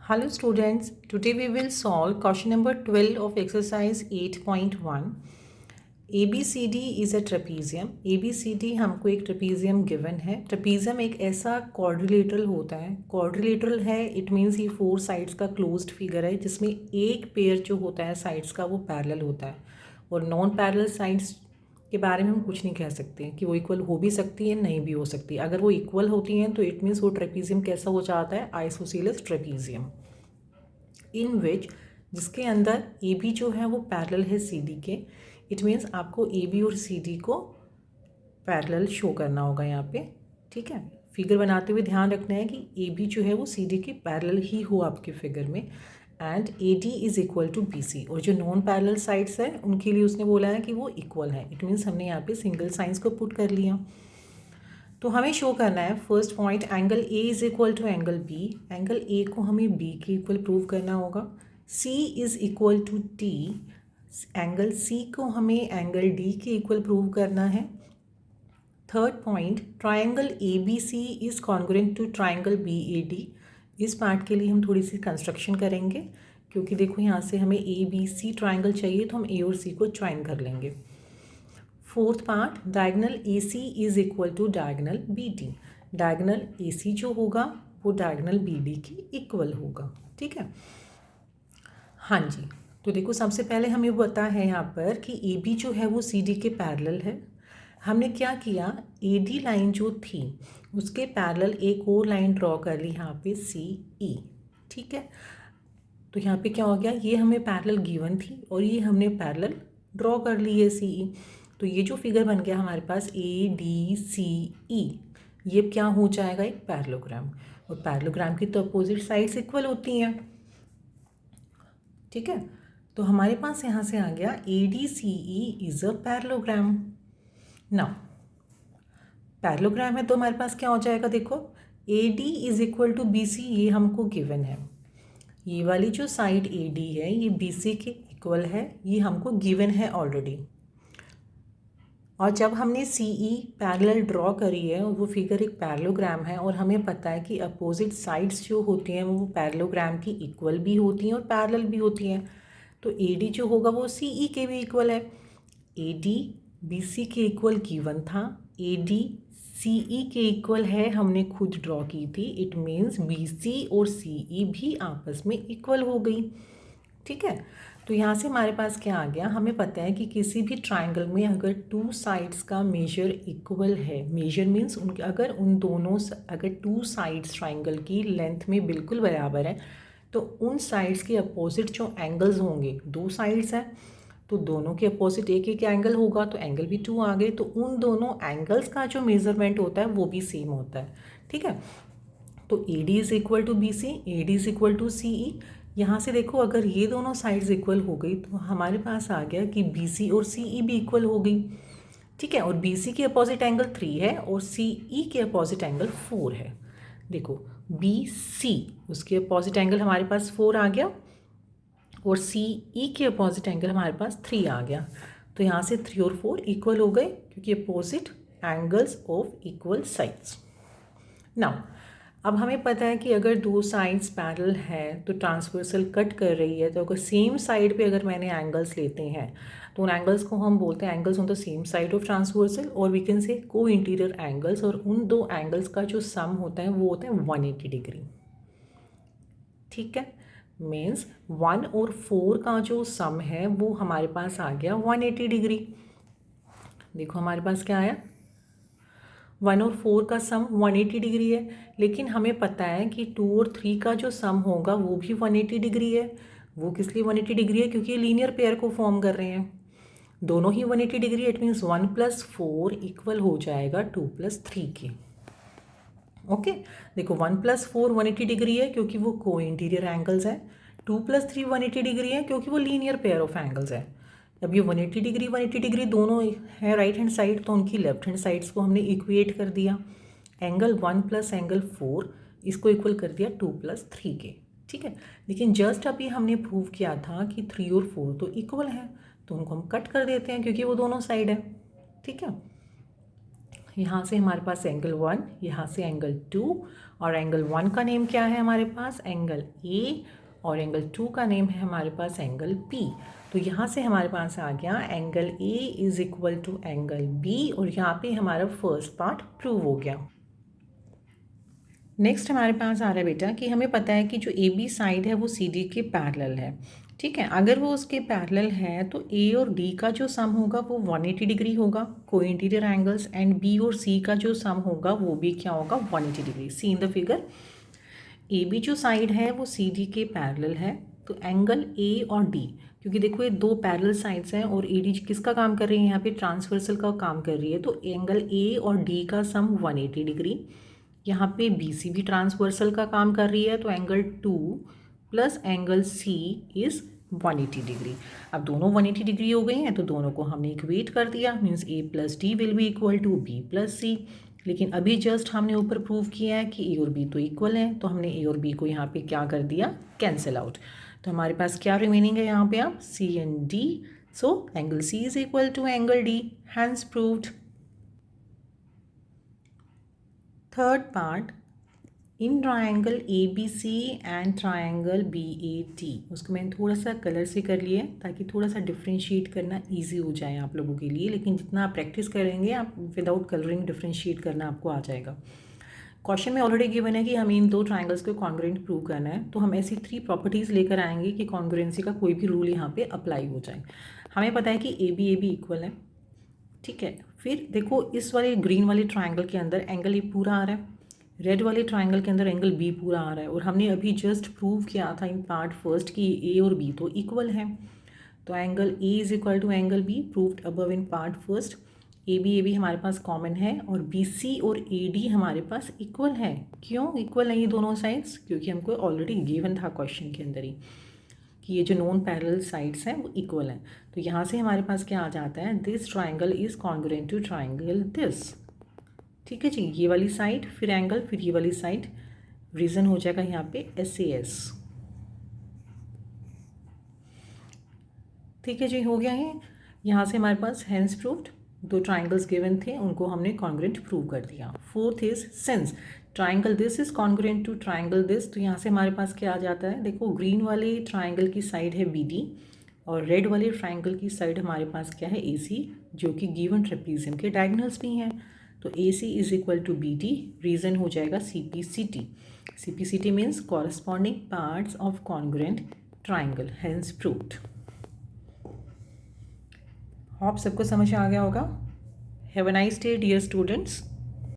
Hello students, today we will solve question number 12 of exercise 8.1. ABCD is a trapezium. ABCD हमको एक trapezium given है. Trapezium एक ऐसा quadrilateral होता है. Quadrilateral है, it means ये 4 sides का closed figure है जिसमें एक पेयर जो होता है sides का वो parallel होता है और नॉन पैरेलल साइड्स के बारे में हम कुछ नहीं कह सकते कि वो इक्वल हो भी सकती है नहीं भी हो सकती। अगर वो इक्वल होती हैं तो इट मीन्स वो ट्रेपीजियम कैसा हो जाता है, आइसोसेलेस ट्रेपीजियम, इन विच जिसके अंदर ए बी जो है वो पैरेलल है सी डी के। इट मीन्स आपको ए बी और सी डी को पैरेलल शो करना होगा यहाँ पे। ठीक है, फिगर बनाते हुए ध्यान रखना है कि ए बी जो है वो सी डी के पैरेलल ही हो आपके फिगर में, and A D is equal to B C. और जो नॉन पैरेलल साइड्स है उनके लिए उसने बोला है कि वो इक्वल है। इट मीन्स हमने यहाँ पे सिंगल साइंस को पुट कर लिया। तो हमें शो करना है first point, angle A is equal to angle B. Angle A को हमें बी के इक्वल प्रूव करना होगा। C is equal to T, angle C को हमें एंगल डी के इक्वल प्रूव करना है। Third point, triangle A B C is congruent to triangle B A D. इस पार्ट के लिए हम थोड़ी सी कंस्ट्रक्शन करेंगे क्योंकि देखो यहाँ से हमें ए बी सी ट्राइंगल चाहिए तो हम ए और सी को ज्वाइन कर लेंगे। Fourth part, diagonal A C is equal to diagonal B D. Diagonal A C जो होगा वो डायगनल बी डी की इक्वल होगा। ठीक है, हाँ जी। तो देखो सबसे पहले हमें पता है यहाँ पर कि ए बी जो है वो सी डी के पैरेलल है। हमने क्या किया, ए डी लाइन जो थी उसके पैरेलल एक और लाइन ड्रॉ कर ली यहाँ पे सी ई। ठीक है, तो यहाँ पे क्या हो गया, ये हमें पैरेलल गिवन थी और ये हमने पैरेलल ड्रॉ कर ली है सी ई। तो ये जो फिगर बन गया हमारे पास ए डी सी ई, ये क्या हो जाएगा, एक पैरेललोग्राम। और पैरेललोग्राम की तो अपोजिट साइड्स इक्वल होती हैं। ठीक है, तो हमारे पास यहाँ से आ गया A D C E is a parallelogram. Now parallelogram है तो हमारे पास क्या हो जाएगा, देखो A D is equal to B C, ये हमको गिवन है। ये वाली जो साइड ए डी है ये बी सी के इक्वल है, ये हमको गिवन है ऑलरेडी। और जब हमने सी ई पैरेलल ड्रॉ करी है और वो फिगर एक पैरेललोग्राम है और हमें पता है कि अपोजिट साइड्स जो होती हैं वो पैरेललोग्राम की इक्वल भी होती हैं और पैरेलल भी होती हैं, तो ए डी जो होगा वो सी ई के भी इक्वल है। ए डी बी सी के इक्वल गिवन था, ए डी सी ई के इक्वल है, हमने खुद ड्रॉ की थी। इट मीन्स बी सी और सी ई भी आपस में इक्वल हो गई। ठीक है, तो यहाँ से हमारे पास क्या आ गया, हमें पता है कि किसी भी ट्राइंगल में अगर टू साइड्स का मेजर इक्वल है, मेजर मीन्स उनके अगर टू साइड्स ट्राइंगल की लेंथ में बिल्कुल बराबर है तो उन साइड्स के अपोजिट जो एंगल्स होंगे, दो साइड्स हैं तो दोनों के अपोजिट एक एक एंगल होगा, तो एंगल भी टू आ गए, तो उन दोनों एंगल्स का जो मेजरमेंट होता है वो भी सेम होता है। ठीक है, तो A D is equal to B C, A D is equal to C E. यहाँ से देखो अगर ये दोनों साइड्स इक्वल हो गई तो हमारे पास आ गया कि बी सी और सी ई भी इक्वल हो गई। ठीक है, और बी सी के अपोजिट एंगल 3 है और सी ई के अपोजिट एंगल 4 है। देखो बी सी, उसके अपोजिट एंगल हमारे पास 4 आ गया और सी ई के अपोजिट एंगल हमारे पास 3 आ गया। तो यहाँ से 3 और 4 इक्वल हो गए क्योंकि opposite angles of equal sides. Now अब हमें पता है कि अगर दो साइड्स पैरेलल है तो ट्रांसवर्सल कट कर रही है, तो अगर सेम साइड पे अगर मैंने एंगल्स लेते हैं तो उन एंगल्स को हम बोलते हैं angles on the same side of transversal, और वी कैन से को इंटीरियर एंगल्स। और उन दो एंगल्स का जो सम होता है वो होता है 180 डिग्री। ठीक है, मीन्स 1 और 4 का जो सम है वो हमारे पास आ गया 180 डिग्री। देखो हमारे पास क्या आया, 1 और 4 का सम 180 डिग्री है, लेकिन हमें पता है कि 2 और 3 का जो सम होगा वो भी 180 डिग्री है। वो किस लिए 180 डिग्री है, क्योंकि ये लीनियर पेयर को फॉर्म कर रहे हैं, दोनों ही 180 डिग्री। इट मीन्स 1 + 4 इक्वल हो जाएगा 2 + 3 के। ओके, देखो 1 + 4 180 डिग्री है क्योंकि वो को इंटीरियर एंगल्स है, 2 + 3 180 डिग्री है क्योंकि वो लीनियर पेयर ऑफ एंगल्स है। अब ये 180 डिग्री दोनों है राइट हैंड साइड, तो उनकी लेफ्ट हैंड साइड्स को हमने इक्वेट कर दिया। एंगल 1 + एंगल 4 इसको इक्वल कर दिया 2 + 3 के। ठीक है, लेकिन जस्ट अभी हमने प्रूव किया था कि 3 और 4 तो इक्वल हैं, तो उनको हम कट कर देते हैं क्योंकि वो दोनों साइड है। ठीक है, यहाँ से हमारे पास एंगल 1, यहाँ से एंगल 2, और एंगल 1 का नेम क्या है हमारे पास, एंगल ए, और एंगल 2 का नेम है हमारे पास एंगल बी। तो यहाँ से हमारे पास आ गया angle A is equal to angle B, और यहाँ पे हमारा फर्स्ट पार्ट प्रूव हो गया। नेक्स्ट हमारे पास आ रहा है बेटा कि हमें पता है कि जो ए बी साइड है वो सी डी के पैरेलल है। ठीक है, अगर वो उसके पैरेलल है तो ए और डी का जो सम होगा वो 180 डिग्री होगा, को इंटीरियर एंगल्स, एंड बी और सी का जो सम होगा वो भी क्या होगा, 180 degree. See in the figure, A B जो साइड है वो सी डी के पैरेलल है, तो एंगल ए और डी, क्योंकि देखो ये दो पैरेलल साइड्स हैं और ए डी किसका काम कर रही है, यहाँ पे ट्रांसवर्सल का काम कर रही है, तो एंगल ए और डी का सम 180 डिग्री। यहाँ पे बी सी भी ट्रांसवर्सल का काम कर रही है, तो angle 2 plus angle C is 180 degree. अब दोनों 180 डिग्री हो गई हैं तो दोनों को हमने इक्वेट कर दिया, means A plus D will be equal to B plus C. लेकिन अभी जस्ट हमने ऊपर प्रूव किया है कि ए और बी तो इक्वल हैं, तो हमने ए और बी को यहाँ पे क्या कर दिया, कैंसिल आउट। तो हमारे पास क्या रिमेनिंग है यहाँ पे, आप C and D. So angle C is equal to angle D, hence proved. Third part, in triangle A B C and triangle B A T, उसको मैंने थोड़ा सा कलर से कर लिया है ताकि थोड़ा सा डिफ्रेंशिएट करना इजी हो जाए आप लोगों के लिए, लेकिन जितना आप प्रैक्टिस करेंगे आप विदाउट कलरिंग डिफ्रेंशिएट करना आपको आ जाएगा। क्वेश्चन में ऑलरेडी गिवन है कि हमें इन दो ट्राइंगल्स को कॉन्ग्रुएंट प्रूव करना है, तो हम ऐसी 3 प्रॉपर्टीज़ लेकर आएंगे कि कॉन्ग्रुएंसी का कोई भी रूल यहाँ पे अप्लाई हो जाए। हमें पता है कि ए बी इक्वल है, ठीक है। फिर देखो इस वाले ग्रीन वाले ट्राइंगल के अंदर एंगल ए पूरा आ रहा है, रेड वाले ट्राइंगल के अंदर एंगल बी पूरा आ रहा है, और हमने अभी जस्ट प्रूव किया था इन पार्ट फर्स्ट कि ए और बी तो इक्वल है। तो angle A is equal to angle B, proved above in part first. A B हमारे पास कॉमन है, और बी सी और ए डी हमारे पास इक्वल है। क्यों इक्वल है ये दोनों साइड्स, क्योंकि हमको ऑलरेडी गिवन था क्वेश्चन के अंदर ही कि ये जो नॉन पैरेलल साइड्स हैं वो इक्वल हैं। तो यहाँ से हमारे पास क्या आ जाता है, this triangle is congruent to triangle this. ठीक है जी, ये वाली साइड फिर एंगल फिर ये वाली साइड, रीज़न हो जाएगा यहाँ पे SAS। ठीक है जी, हो गया है। यहाँ से हमारे पास हैंस प्रूव्ड, 2 ट्राइंगल्स गिवन थे उनको हमने कॉन्ग्रुएंट प्रूव कर दिया। Fourth is since triangle this is congruent to triangle this, तो यहाँ से हमारे पास क्या आ जाता है, देखो ग्रीन वाले ट्राइंगल की साइड है BD और रेड वाले ट्राइंगल की साइड हमारे पास क्या है AC, जो कि गिवन ट्रेपीजियम के डायगोनल्स भी हैं। तो AC is equal to BD, reason हो जाएगा CPCT। CPCT means corresponding parts of congruent triangle, hence proved. Hope सबको समझ आ गया होगा। Have a nice day dear students.